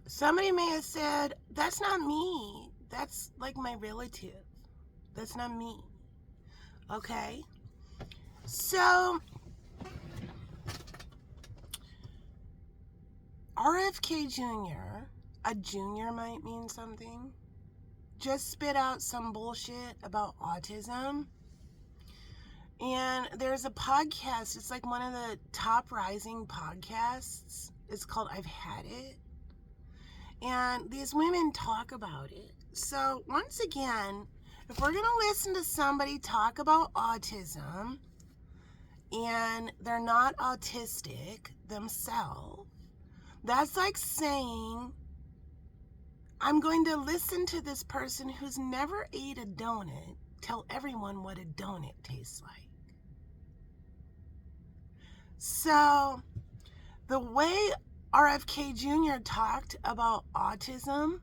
Somebody may have said, that's not me. That's like my relative. That's not me. Okay? So, RFK Jr., a junior might mean something, just spit out some bullshit about autism. And there's a podcast, it's like one of the top rising podcasts. It's called I've Had It. And these women talk about it. So once again, if we're going to listen to somebody talk about autism and they're not autistic themselves, that's like saying, I'm going to listen to this person who's never ate a donut tell everyone what a donut tastes like. So the way RFK Jr. talked about autism,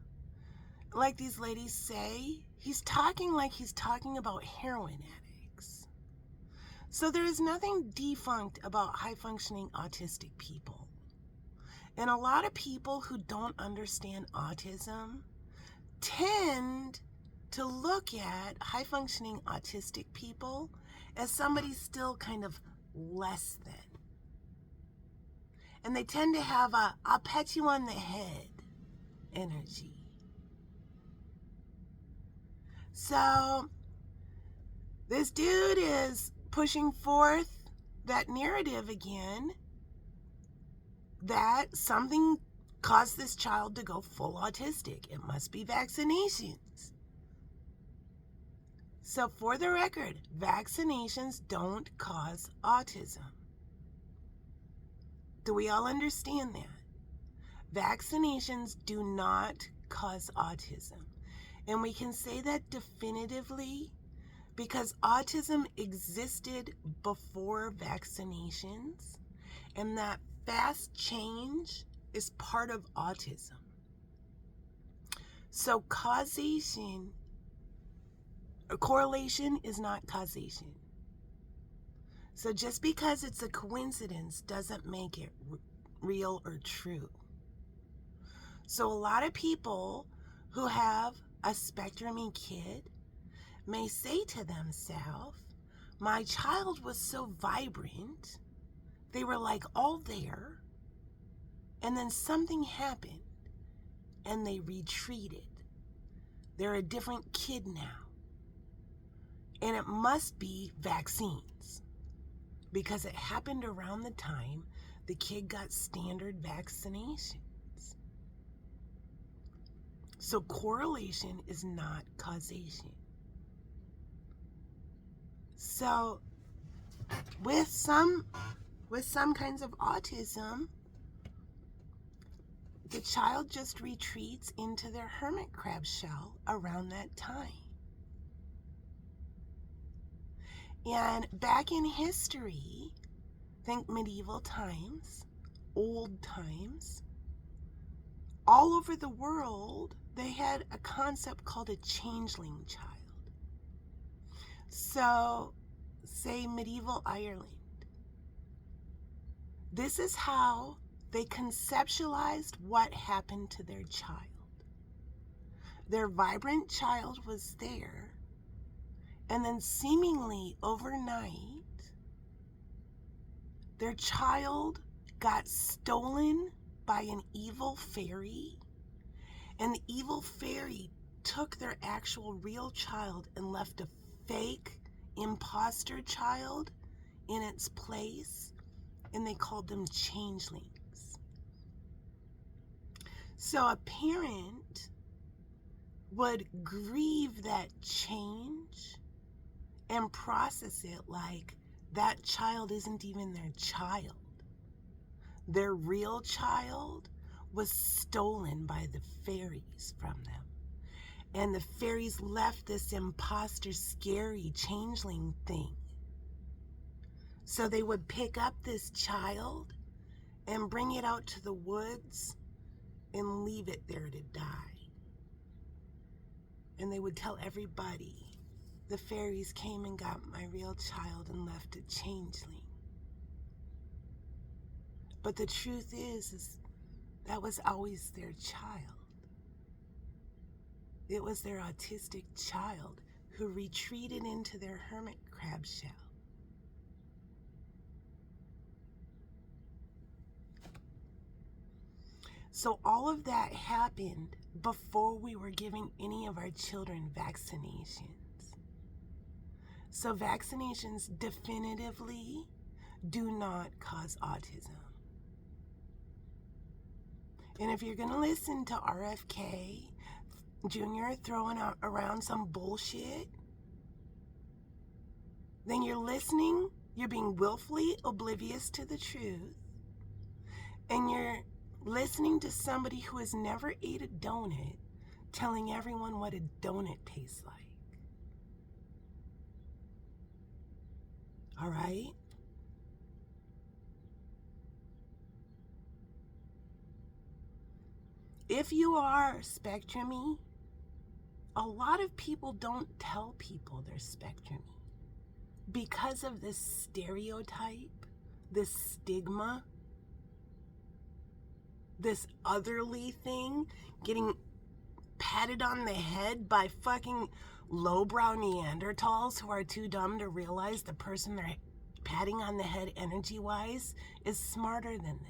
like these ladies say, he's talking like he's talking about heroin addicts. So there is nothing defunct about high-functioning autistic people. And a lot of people who don't understand autism tend to look at high-functioning autistic people as somebody still kind of less than. And they tend to have a I'll pat you on the head energy. So this dude is pushing forth that narrative again that something caused this child to go full autistic. It must be vaccinations. So for the record, vaccinations don't cause autism. Do we all understand that? Vaccinations do not cause autism. And we can say that definitively because autism existed before vaccinations, and that fast change is part of autism. So causation, or correlation is not causation. So just because it's a coincidence doesn't make it real or true. So a lot of people who have a spectrumy kid may say to themselves, my child was so vibrant, they were like all there, and then something happened and they retreated. They're a different kid now. And it must be vaccines because it happened around the time the kid got standard vaccinations. So correlation is not causation. So with some kinds of autism, the child just retreats into their hermit crab shell around that time. And back in history, think medieval times, old times, all over the world, they had a concept called a changeling child. So, say medieval Ireland. This is how they conceptualized what happened to their child. Their vibrant child was there, and then seemingly overnight, their child got stolen by an evil fairy, and the evil fairy took their actual real child and left a fake imposter child in its place, and they called them changelings. So a parent would grieve that change and process it like that child isn't even their child. Their real child was stolen by the fairies from them. And the fairies left this imposter, scary changeling thing. So they would pick up this child and bring it out to the woods and leave it there to die. And they would tell everybody, the fairies came and got my real child and left a changeling. But the truth is That was always their child. It was their autistic child who retreated into their hermit crab shell. So all of that happened before we were giving any of our children vaccinations. So vaccinations definitively do not cause autism. And if you're going to listen to RFK Jr. throwing out around some bullshit, then you're listening, you're being willfully oblivious to the truth, and you're listening to somebody who has never ate a donut telling everyone what a donut tastes like. All right? If you are spectrum-y, a lot of people don't tell people they're spectrum-y because of this stereotype, this stigma, this otherly thing, getting patted on the head by fucking lowbrow Neanderthals who are too dumb to realize the person they're patting on the head energy-wise is smarter than them.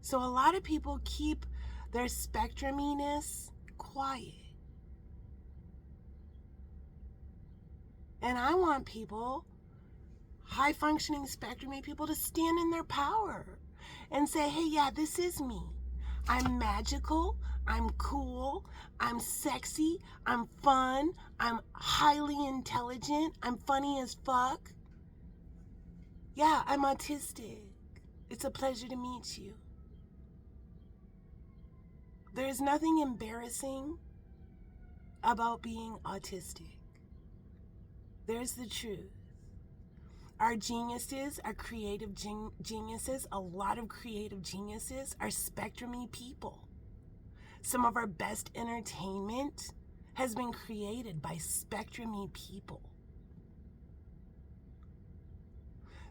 So a lot of people keep their spectruminess quiet. And I want people, high-functioning spectrum-y people, to stand in their power and say, hey, yeah, this is me. I'm magical, I'm cool, I'm sexy, I'm fun, I'm highly intelligent, I'm funny as fuck. Yeah, I'm autistic. It's a pleasure to meet you. There's nothing embarrassing about being autistic. There's the truth. Our geniuses, our creative geniuses, a lot of creative geniuses are spectrum-y people. Some of our best entertainment has been created by spectrum-y people.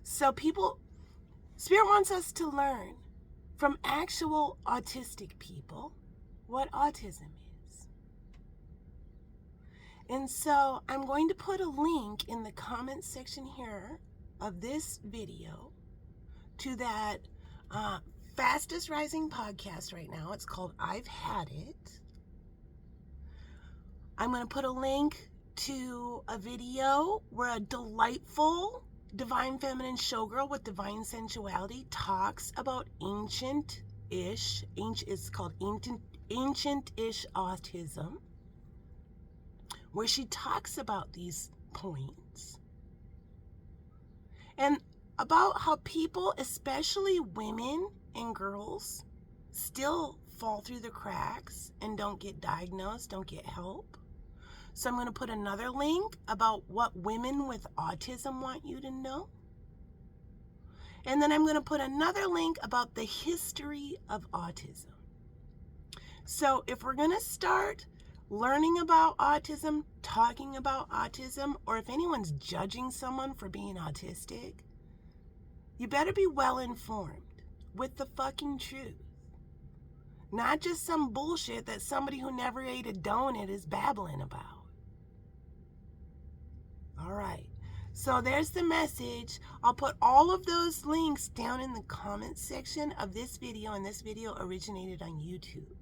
So Spirit wants us to learn from actual autistic people what autism is. And so I'm going to put a link in the comments section here of this video to that fastest rising podcast right now. It's called I've Had It. I'm going to put a link to a video where a delightful divine feminine showgirl with divine sensuality talks about ancient-ish, it's called ancient-ish autism, where she talks about these points and about how people, especially women and girls, still fall through the cracks and don't get diagnosed, don't get help. So I'm going to put another link about what women with autism want you to know. And then I'm going to put another link about the history of autism. So if we're going to start learning about autism, talking about autism, or if anyone's judging someone for being autistic, you better be well informed with the fucking truth. Not just some bullshit that somebody who never ate a donut is babbling about. All right. So there's the message. I'll put all of those links down in the comments section of this video, and this video originated on YouTube.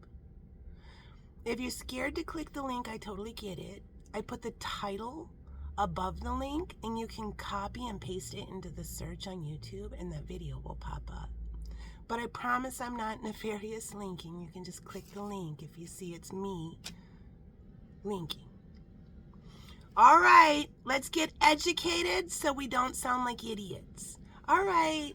If you're scared to click the link, I totally get it. I put the title above the link, and you can copy and paste it into the search on YouTube, and that video will pop up. But I promise I'm not nefarious linking. You can just click the link if you see it's me linking. All right, let's get educated so we don't sound like idiots. All right.